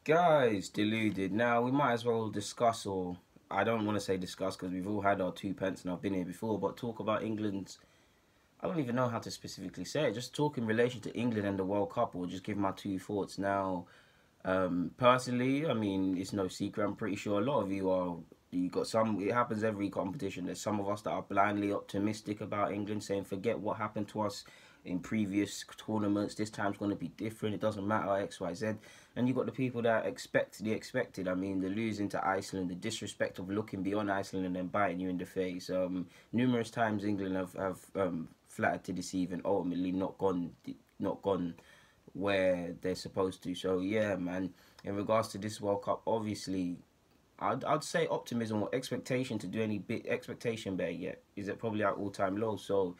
Guys, deluded. Now, we might as well discuss, or I don't want to say discuss because we've all had our two pence and I've been here before, but talk about England's. I don't even know how to specifically say it. Just talk in relation to England and the World Cup, or just give my two thoughts. Now, personally, I mean, it's no secret. I'm pretty sure a lot of you are. You got some. It happens every competition. There's some of us that are blindly optimistic about England, saying forget what happened to us in previous tournaments. This time's going to be different. It doesn't matter X, Y, Z. And you got the people that expect the expected. I mean, the losing to Iceland, the disrespect of looking beyond Iceland and then biting you in the face. Numerous times England have flattered to deceive and ultimately not gone where they're supposed to. So yeah, man. In regards to this World Cup, obviously, I'd say optimism or expectation to do any bit expectation better yet is at probably our all time low. So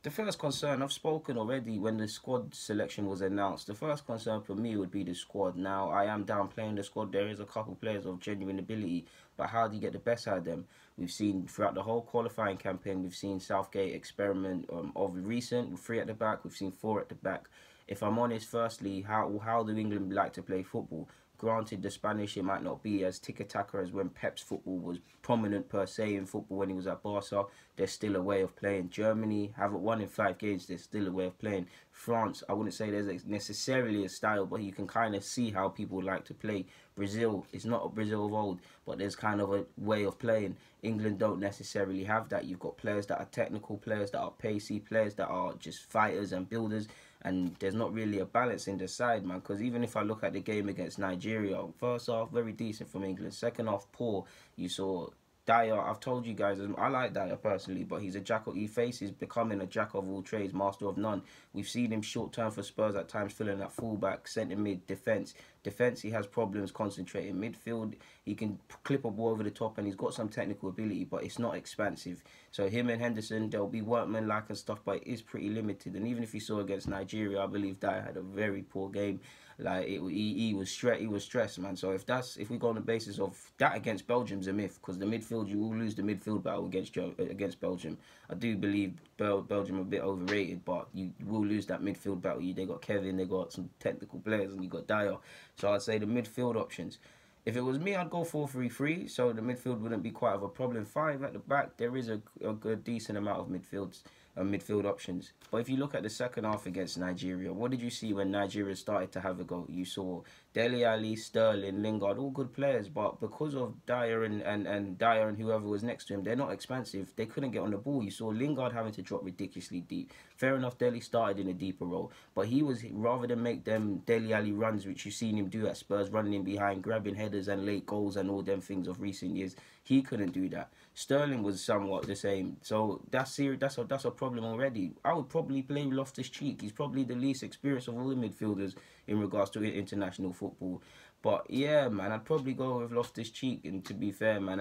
the first concern I've spoken already when the squad selection was announced. The first concern for me would be the squad. Now I am downplaying the squad. There is a couple players of genuine ability, but how do you get the best out of them? We've seen throughout the whole qualifying campaign, we've seen Southgate experiment of recent with three at the back. We've seen four at the back. If I'm honest, firstly, how do England like to play football? Granted, the Spanish, it might not be as tiki-taka as when Pep's football was prominent per se in football when he was at Barca. There's still a way of playing. Germany haven't won in 5 games. There's still a way of playing. France, I wouldn't say there's necessarily a style, but you can kind of see how people like to play. Brazil is not a Brazil of old, but there's kind of a way of playing. England don't necessarily have that. You've got players that are technical, players that are pacey, players that are just fighters and builders, and there's not really a balance in the side, man. Because even if I look at the game against Nigeria, first half very decent from England, second half poor. You saw Dyer. I've told you guys, I like Dyer personally, but he's a jack of, he faces becoming a jack of all trades, master of none. We've seen him short term for Spurs at times, filling that fullback, centre mid, defence. Defence, he has problems concentrating. Midfield, he can clip a ball over the top and he's got some technical ability, but it's not expansive. So him and Henderson, they'll be workman-like and stuff, but it is pretty limited. And even if you saw against Nigeria, I believe Dyer had a very poor game. Like he was stressed, man. So if we go on the basis of that against Belgium's a myth, because the midfield, you will lose the midfield battle against Belgium. I do believe Belgium are a bit overrated, but you will lose that midfield battle. They got Kevin, they got some technical players, and you got Dyer. So I'd say the midfield options. If it was me, I'd go 4-3-3, so the midfield wouldn't be quite of a problem. Five at the back, there is a good decent amount of midfield options. But if you look at the second half against Nigeria, what did you see when Nigeria started to have a go? You saw Dele Alli, Sterling, Lingard, all good players, but because of Dyer and Dyer and whoever was next to him, they're not expansive. They couldn't get on the ball. You saw Lingard having to drop ridiculously deep. Fair enough, Dele started in a deeper role, but he was, rather than make them Dele Alli runs, which you've seen him do at Spurs, running in behind, grabbing headers and late goals and all them things of recent years, he couldn't do that. Sterling was somewhat the same, so that's serious. That's a problem already. I would probably play Loftus Cheek. He's probably the least experienced of all the midfielders in regards to international football. But yeah, man, I'd probably go with Loftus Cheek. And to be fair, man,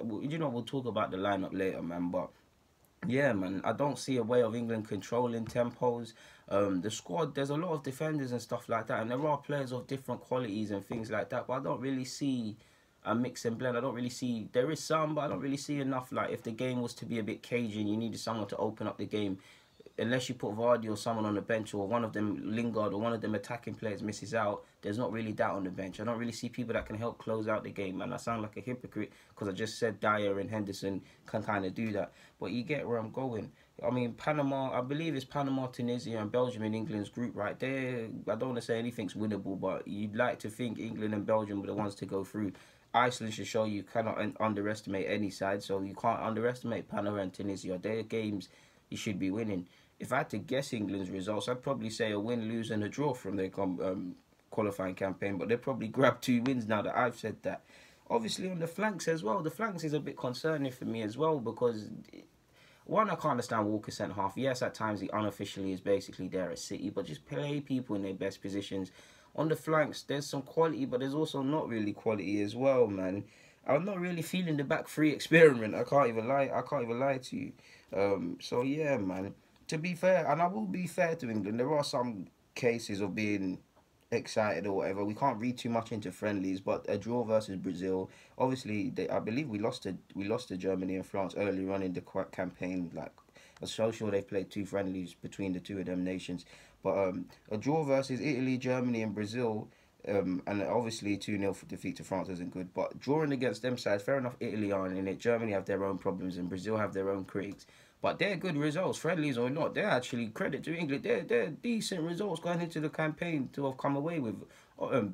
we'll talk about the lineup later, man. But yeah, man, I don't see a way of England controlling tempos. The squad, there's a lot of defenders and stuff like that, and there are players of different qualities and things like that. But I don't really see a mix and blend. I don't really see. There is some, but I don't really see enough. Like if the game was to be a bit cagey, and you needed someone to open up the game. Unless you put Vardy or someone on the bench, or one of them, Lingard, or one of them attacking players misses out, there's not really that on the bench. I don't really see people that can help close out the game, and I sound like a hypocrite because I just said Dyer and Henderson can kind of do that. But you get where I'm going. I mean, Panama, I believe it's Panama, Tunisia, and Belgium in England's group right there. I don't want to say anything's winnable, but you'd like to think England and Belgium were the ones to go through. Iceland should show you cannot underestimate any side, so you can't underestimate Panama and Tunisia. They're games you should be winning. If I had to guess England's results, I'd probably say a win, lose, and a draw from their qualifying campaign. But they'll probably grab 2 wins now that I've said that. Obviously, on the flanks as well, the flanks is a bit concerning for me as well because one, I can't understand Walker centre half. Yes, at times he unofficially is basically there at City, but just play people in their best positions. On the flanks, there's some quality, but there's also not really quality as well, man. I'm not really feeling the back three experiment. I can't even lie. I can't even lie to you. So yeah, man. To be fair, and I will be fair to England, there are some cases of being excited or whatever. We can't read too much into friendlies, but a draw versus Brazil, obviously, I believe we lost to Germany and France early on in the campaign. Like, I'm so sure they've played 2 friendlies between the two of them nations. But a draw versus Italy, Germany, and Brazil. And obviously 2-0 for defeat to France isn't good. But drawing against them sides, fair enough, Italy aren't in it. Germany have their own problems and Brazil have their own critics. But they're good results, friendlies or not. They're actually, credit to England, they're decent results going into the campaign to have come away with.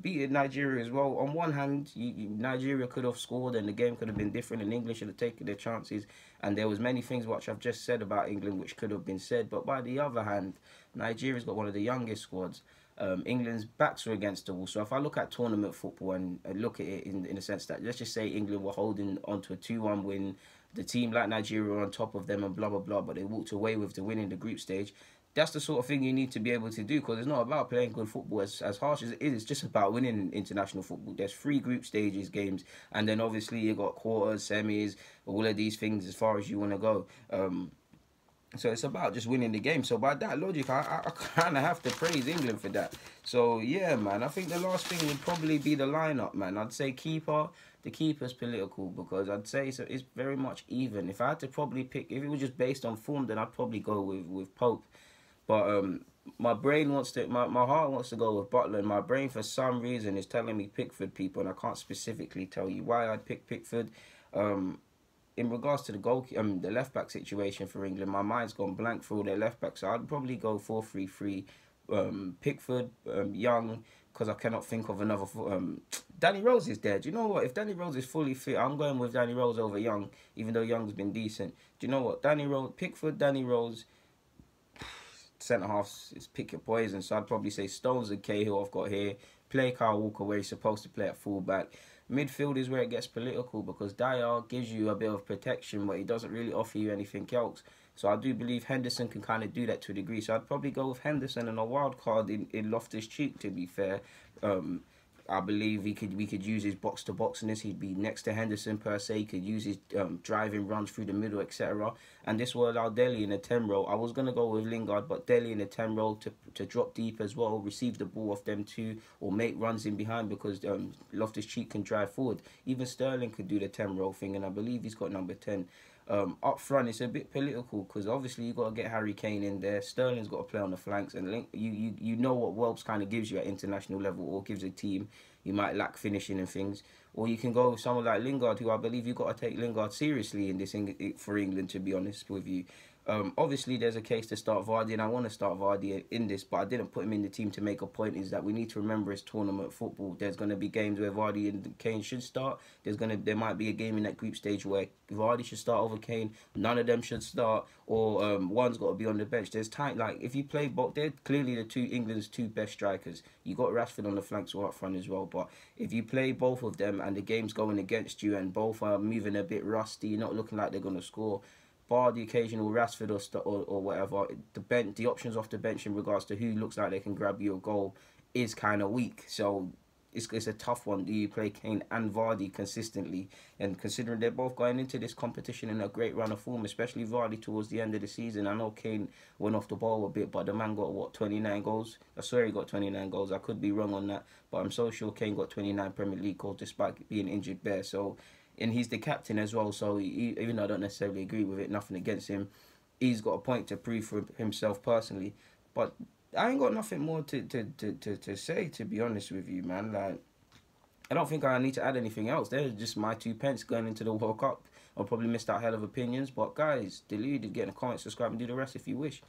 Beating Nigeria as well. On one hand, Nigeria could have scored and the game could have been different and England should have taken their chances. And there was many things which I've just said about England which could have been said. But by the other hand, Nigeria's got one of the youngest squads. England's backs were against the wall. So if I look at tournament football and look at it in the sense that, let's just say England were holding onto a 2-1 win, the team like Nigeria were on top of them and blah, blah, blah, but they walked away with the win in the group stage. That's the sort of thing you need to be able to do, because it's not about playing good football as harsh as it is. It's just about winning international football. There's 3 group stages games, and then obviously you got quarters, semis, all of these things as far as you want to go. So it's about just winning the game. So by that logic, I kind of have to praise England for that. So yeah, man, I think the last thing would probably be the lineup, man. I'd say keeper. The keeper's political, because I'd say it's very much even. If I had to probably pick, if it was just based on form, then I'd probably go with Pope. But my brain wants to, my heart wants to go with Butler, and my brain for some reason is telling me Pickford, people, and I can't specifically tell you why I'd pick Pickford. In regards to the left back situation for England, my mind's gone blank for all their left backs. So I'd probably go 4-3-3. Pickford, Young, because I cannot think of another. Danny Rose is there. Do you know what? If Danny Rose is fully fit, I'm going with Danny Rose over Young, even though Young's been decent. Do you know what? Pickford, Danny Rose. Centre halves is pick your poison. So I'd probably say Stones and Cahill I've got here. Play Kyle Walker where he's supposed to play at fullback. Midfield is where it gets political, because Dyer gives you a bit of protection, but he doesn't really offer you anything else. So I do believe Henderson can kind of do that to a degree. So I'd probably go with Henderson and a wild card in Loftus-Cheek, to be fair. I believe we could use his box-to-boxness. He'd be next to Henderson per se. He could use his driving runs through the middle, etc. And this will allow Dele in a 10 role. I was going to go with Lingard, but Dele in a 10 role to drop deep as well, receive the ball off them too, or make runs in behind, because Loftus-Cheek can drive forward. Even Sterling could do the 10 role thing, and I believe he's got number 10. Up front, it's a bit political, because obviously you got to get Harry Kane in there. Sterling's got to play on the flanks, and you know what Welbs kind of gives you at international level, or gives a team. You might lack finishing and things, or you can go with someone like Lingard, who I believe you've got to take Lingard seriously in this for England, to be honest with you. Obviously, there's a case to start Vardy, and I want to start Vardy in this, but I didn't put him in the team to make a point. Is that we need to remember it's tournament football. There's going to be games where Vardy and Kane should start. There might be a game in that group stage where Vardy should start over Kane. None of them should start, or one's got to be on the bench. There's time, like if you play both, they're clearly England's 2 best strikers. You got Rashford on the flanks or up front as well. But if you play both of them and the game's going against you and both are moving a bit rusty, you're not looking like they're going to score. Bar the occasional Rashford or whatever, the options off the bench in regards to who looks like they can grab you a goal is kind of weak. So it's a tough one. Do you play Kane and Vardy consistently? And considering they're both going into this competition in a great run of form, especially Vardy towards the end of the season. I know Kane went off the ball a bit, but the man got, what, 29 goals? I swear he got 29 goals. I could be wrong on that, but I'm so sure Kane got 29 Premier League goals despite being injured there. So, and he's the captain as well, so even though I don't necessarily agree with it, nothing against him, he's got a point to prove for himself personally. But I ain't got nothing more to say, to be honest with you, man. Like, I don't think I need to add anything else. They're just my 2 pence going into the World Cup. I'll probably missed out hell of opinions, but guys, delete, get in the comments, subscribe, and do the rest if you wish.